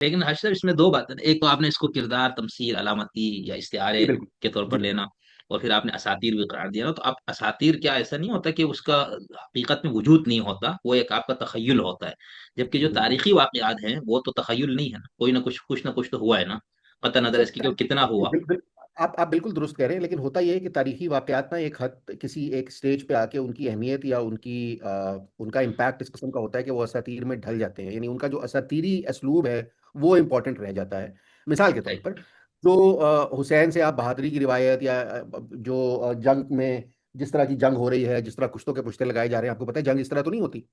लेकिन हर्ष साहब इसमें दो बातें हैं। एक तो आपने इसको किरदार, तमसील, अलामती या जी इस्तिआरे बिल्कुल। के तौर जी पर लेना, और फिर आपने असातीर भी करार दिया ना। तो आप असातीर, क्या ऐसा नहीं होता कि उसका हकीकत में वजूद नहीं होता, वो एक आपका तखय्युल होता है। जबकि जो बिल्कुल। तारीखी वाकयात हैं वो तो तखय्युल नहीं है ना, कोई ना कुछ ना कुछ तो हुआ है ना, कतई नजर इसकी कि वो कितना हुआ। आप बिल्कुल दुरुस्त कह रहे हैं, लेकिन होता यह है कि तारीखी वाकयात ना एक हद, किसी एक स्टेज पे आके उनकी अहमियत या उनका इम्पैक्ट इस किस्म का होता है कि वो असातीर में ढल जाते हैं, यानी उनका जो असातीरी असलूब है वो इम्पोर्टेंट रह जाता है। मिसाल के तौर सही। पर, जो हुसैन से आप बहादुरी की रिवायत या जो जंग में जिस तरह की जंग हो रही है, जिस तरह कुश्तों के पुश्ते लगाए जा रहे हैं, आपको पता है जंग इस तरह तो नहीं होती।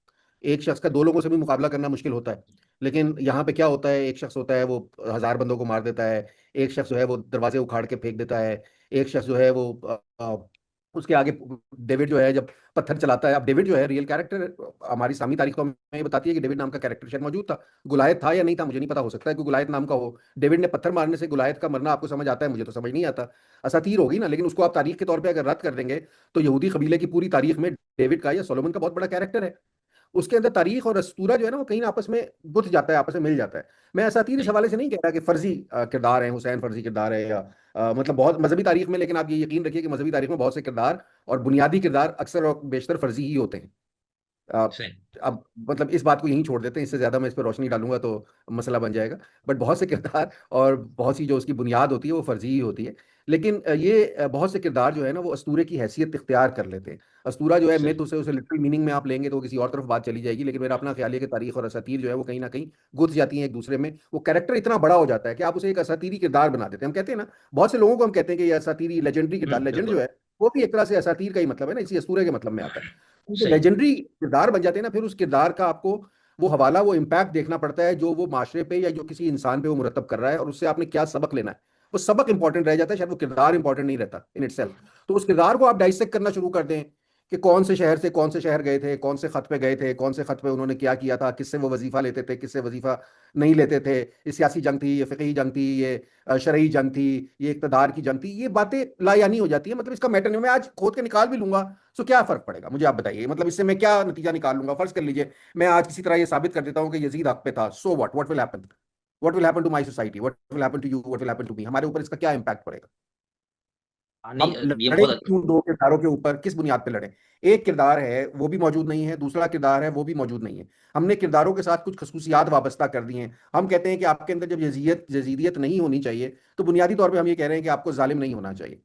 एक शख्स का दो लोगों से भी मुकाबला करना मुश्किल होता है, लेकिन यहाँ पे क्या होता है, एक शख्स होता है वो 1000 बंदों को मार देता है, एक शख्स जो है वो दरवाजे उखाड़ के फेंक देता है, एक शख्स जो है वो उसके आगे डेविड जो है जब पत्थर चलाता है। अब डेविड जो है रियल कैरेक्टर, हमारी इस्लामी तारीख तो हमें ये बताती है कि डेविड नाम का कैरेक्टर शायद मौजूद था। गुलायत था या नहीं था मुझे नहीं पता, हो सकता है कि गुलायत नाम का हो। डेविड ने पत्थर मारने से गुलायत का मरना आपको समझ आता है, मुझे तो समझ नहीं आता। असातीर होगी ना, लेकिन उसको आप तारीख के तौर पर अगर रद्द कर देंगे तो यहूदी कबीले की पूरी तारीख में डेविड का या सोलोमन का बहुत बड़ा कैरेक्टर है। उसके अंदर तारीख और अस्तूरा जो है ना वो कहीं ना आपस में गुथ जाता है, आपस में मिल जाता है। मैं असातीर इस सही। हवाले से नहीं कह रहा कि फर्जी किरदार है, हुसैन फर्जी किरदार है या मतलब बहुत मजहबी तारीख में, लेकिन आप ये यकीन रखिए कि मजहबी तारीख में बहुत से किरदार और बुनियादी किरदार अक्सर और बेशतर फर्जी ही होते हैं। अ, सही। अब मतलब इस बात को यहीं छोड़ देते हैं, इससे ज्यादा मैं इस पर रोशनी डालूंगा तो मसला बन जाएगा। बट बहुत से किरदार और बहुत सी जो उसकी बुनियाद होती है वो फर्जी ही होती है। लेकिन बहुत से किरदार जो है ना वो अस्तूरे की हैसियत इख्तियार कर लेते हैं। अस्तूरा जो है मिथ, सही। उसे लिटरल मीनिंग में आप लेंगे तो किसी और तरफ बात चली जाएगी, लेकिन मेरा अपना ख्याल है कि तारीख और असातीर जो है वो कहीं ना कहीं गुथ जाती हैं एक दूसरे में। वो कैरेक्टर इतना बड़ा हो जाता है कि आप उसे एक असातीरी किरदार बना देते हैं। हम कहते हैं ना, बहुत से लोगों को हम कहते हैं कि ये असातीरी लेजेंडरी किरदार, लेजेंड जो बिल्कुल। है वो भी एक तरह से असातीर का ही मतलब है ना, इसी अस्तूरे के मतलब में आता है। जो सही। लेजेंडरी किरदार बन जाते हैं ना, फिर उस किरदार का आपको वो हवाला, वो इम्पैक्ट देखना पड़ता है जो वो माशरे पे या जो किसी इंसान पे वो मुरतब कर रहा है, और उससे आपने क्या सबक लेना है। वो सबक इंपॉर्टेंट रह जाता है, शायद वो किरदार इंपॉर्टेंट नहीं रहता इन इटसेल्फ। तो उस किरदार को आप डाइसेक्ट करना शुरू कर दें कि कौन से शहर से कौन से शहर गए थे, कौन से खत पे गए थे, कौन से खत पे उन्होंने क्या किया था, किससे वो वजीफा लेते थे, किससे वजीफा नहीं लेते थे, ये सियासी जंग थी, ये फिकही जंग थी, ये शरई जंग थी, ये इक़्तिदार की जंग थी। ये बातें लायानी हो जाती है, मतलब इसका मैटर नहीं। मैं आज खोद के निकाल भी लूंगा तो क्या फर्क पड़ेगा मुझे, आप बताइए। मतलब इससे मैं क्या नतीजा निकाल लूंगा? फर्ज कर लीजिए मैं आज किसी तरह ये साबित कर देता हूं कि यजीद हक पे था, so what will happen? What will happen to my society? What will happen to you? What will happen to me? हमारे ऊपर इसका क्या इंपैक्ट पड़ेगा? हाँ, हम नहीं, ये लड़े बहुत। क्यों दो किरदारों के ऊपर? किस बुनियाद पे लड़े? एक किरदार है वो भी मौजूद नहीं है, दूसरा किरदार है वो भी मौजूद नहीं है। हमने किरदारों के साथ कुछ खसूसियात वाबस्ता कर दी हैं। हम कहते हैं कि आपके अंदर जब यजीयत यजीदियत नहीं होनी चाहिए, तो बुनियादी तौर पे हम ये कह रहे हैं कि आपको जालिम नहीं होना चाहिए।